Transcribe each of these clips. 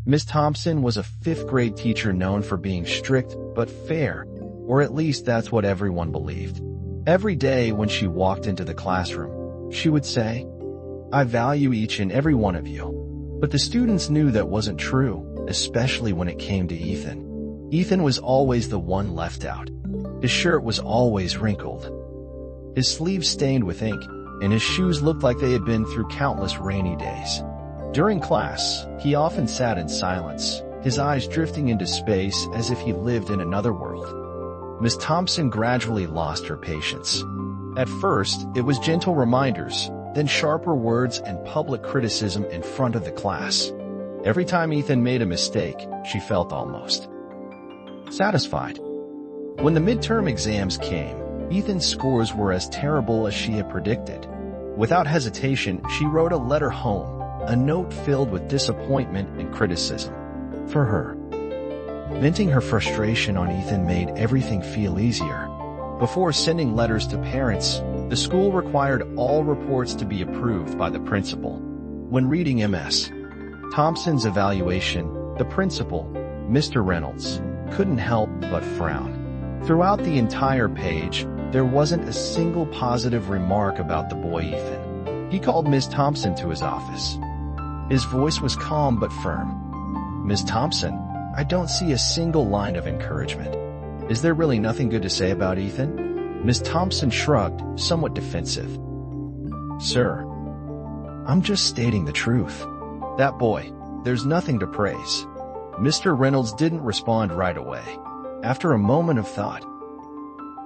Miss Thompson was a fifth-grade teacher known for being strict but fair, or at least that's what everyone believed. Every day when she walked into the classroom, she would say, "I value each and every one of you." But the students knew that wasn't true, especially when it came to Ethan. Ethan was always the one left out. His shirt was always wrinkled, his sleeves stained with ink, and his shoes looked like they had been through countless rainy days. During class, he often sat in silence, his eyes drifting into space as if he lived in another world. Miss Thompson gradually lost her patience. At first, it was gentle reminders, then sharper words and public criticism in front of the class. Every time Ethan made a mistake, she felt almost satisfied. When the midterm exams came, Ethan's scores were as terrible as she had predicted. Without hesitation, she wrote a letter home, a note filled with disappointment and criticism. For her, venting her frustration on Ethan made everything feel easier. Before sending letters to parents, the school required all reports to be approved by the principal. When reading Ms. Thompson's evaluation, the principal, Mr. Reynolds, couldn't help but frown. Throughout the entire page, there wasn't a single positive remark about the boy Ethan. He called Miss Thompson to his office. His voice was calm but firm. "Miss Thompson, I don't see a single line of encouragement. Is there really nothing good to say about Ethan?" Miss Thompson shrugged, somewhat defensive. "Sir, I'm just stating the truth. That boy, there's nothing to praise." Mr. Reynolds didn't respond right away. After a moment of thought,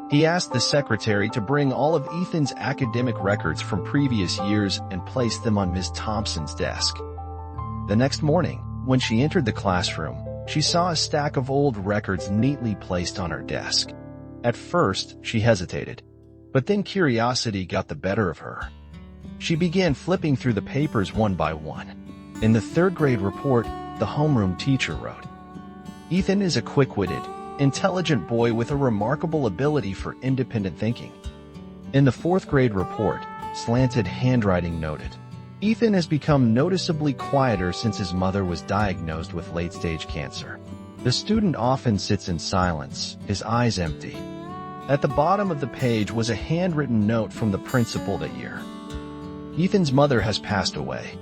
he asked the secretary to bring all of Ethan's academic records from previous years and place them on Miss Thompson's desk. The next morning, when she entered the classroom, she saw a stack of old records neatly placed on her desk. At first, she hesitated, but then curiosity got the better of her. She began flipping through the papers one by one. In the third-grade report, the homeroom teacher wrote, "Ethan is a quick-witted, intelligent boy with a remarkable ability for independent thinking." In the fourth-grade report, slanted handwriting noted, "Ethan has become noticeably quieter since his mother was diagnosed with late-stage cancer. The student often sits in silence, his eyes empty." At the bottom of the page was a handwritten note from the principal that year. "Ethan's mother has passed away.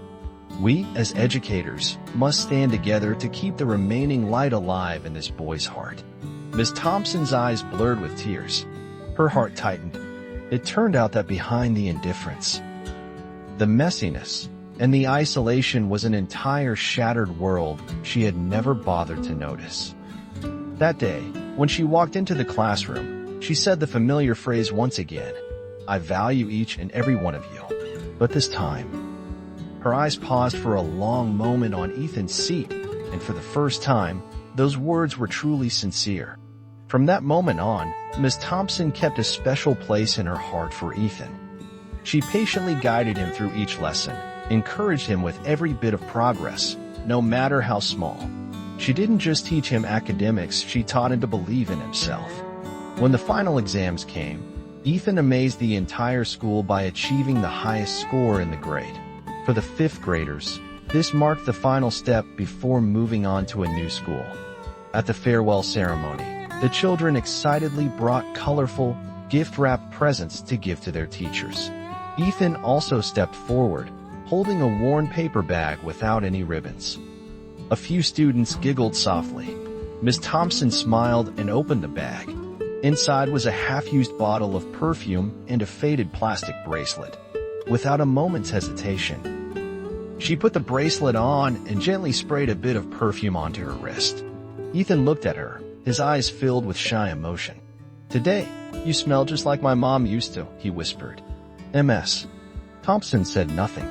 We, as educators, must stand together to keep the remaining light alive in this boy's heart." Miss Thompson's eyes blurred with tears. Her heart tightened. It turned out that behind the indifference, the messiness, and the isolation was an entire shattered world she had never bothered to notice. That day, when she walked into the classroom, she said the familiar phrase once again, "I value each and every one of you." But this time, her eyes paused for a long moment on Ethan's seat, and for the first time, those words were truly sincere. From that moment on, Miss Thompson kept a special place in her heart for Ethan. She patiently guided him through each lesson, encouraged him with every bit of progress, no matter how small. She didn't just teach him academics, she taught him to believe in himself. When the final exams came, Ethan amazed the entire school by achieving the highest score in the grade. For the fifth graders, this marked the final step before moving on to a new school. At the farewell ceremony, the children excitedly brought colorful, gift-wrapped presents to give to their teachers. Ethan also stepped forward, holding a worn paper bag without any ribbons. A few students giggled softly. Miss Thompson smiled and opened the bag. Inside was a half-used bottle of perfume and a faded plastic bracelet. Without a moment's hesitation, she put the bracelet on and gently sprayed a bit of perfume onto her wrist. Ethan looked at her, his eyes filled with shy emotion. "Today, you smell just like my mom used to," he whispered. Ms. Thompson said nothing.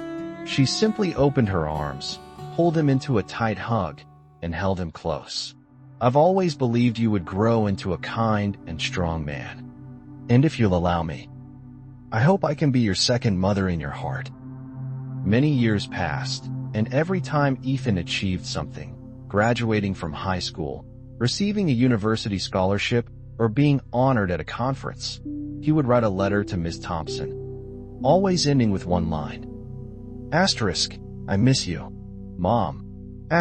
She simply opened her arms, pulled him into a tight hug, and held him close. "I've always believed you would grow into a kind and strong man. And if you'll allow me, I hope I can be your second mother in your heart." Many years passed, and every time Ethan achieved something, graduating from high school, receiving a university scholarship, or being honored at a conference, he would write a letter to Miss Thompson, always ending with one line. "*, I miss you, Mom. *,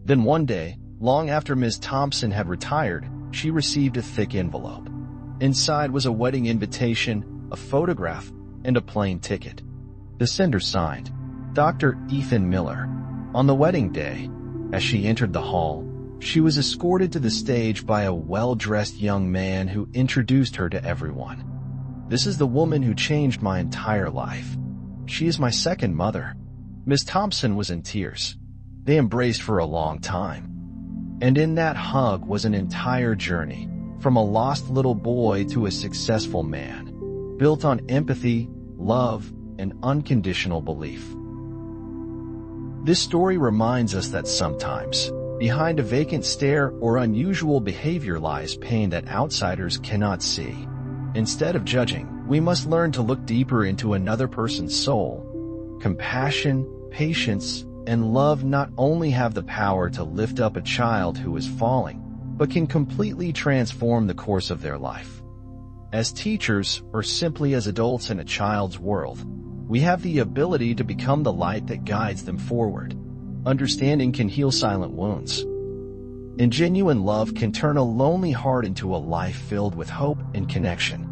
Then one day, long after Ms. Thompson had retired, she received a thick envelope. Inside was a wedding invitation, a photograph, and a plane ticket. The sender signed, Dr. Ethan Miller. On the wedding day, as she entered the hall, she was escorted to the stage by a well-dressed young man who introduced her to everyone. This is the woman who changed my entire life. She is my second mother. Ms. Thompson was in tears. They embraced for a long time. And in that hug was an entire journey, from a lost little boy to a successful man, built on empathy, love, and unconditional belief. This story reminds us that sometimes, behind a vacant stare or unusual behavior lies pain that outsiders cannot see. Instead of judging, we must learn to look deeper into another person's soul. Compassion, patience, and love not only have the power to lift up a child who is falling, but can completely transform the course of their life. As teachers, or simply as adults in a child's world, we have the ability to become the light that guides them forward. Understanding can heal silent wounds. And genuine love can turn a lonely heart into a life filled with hope and connection.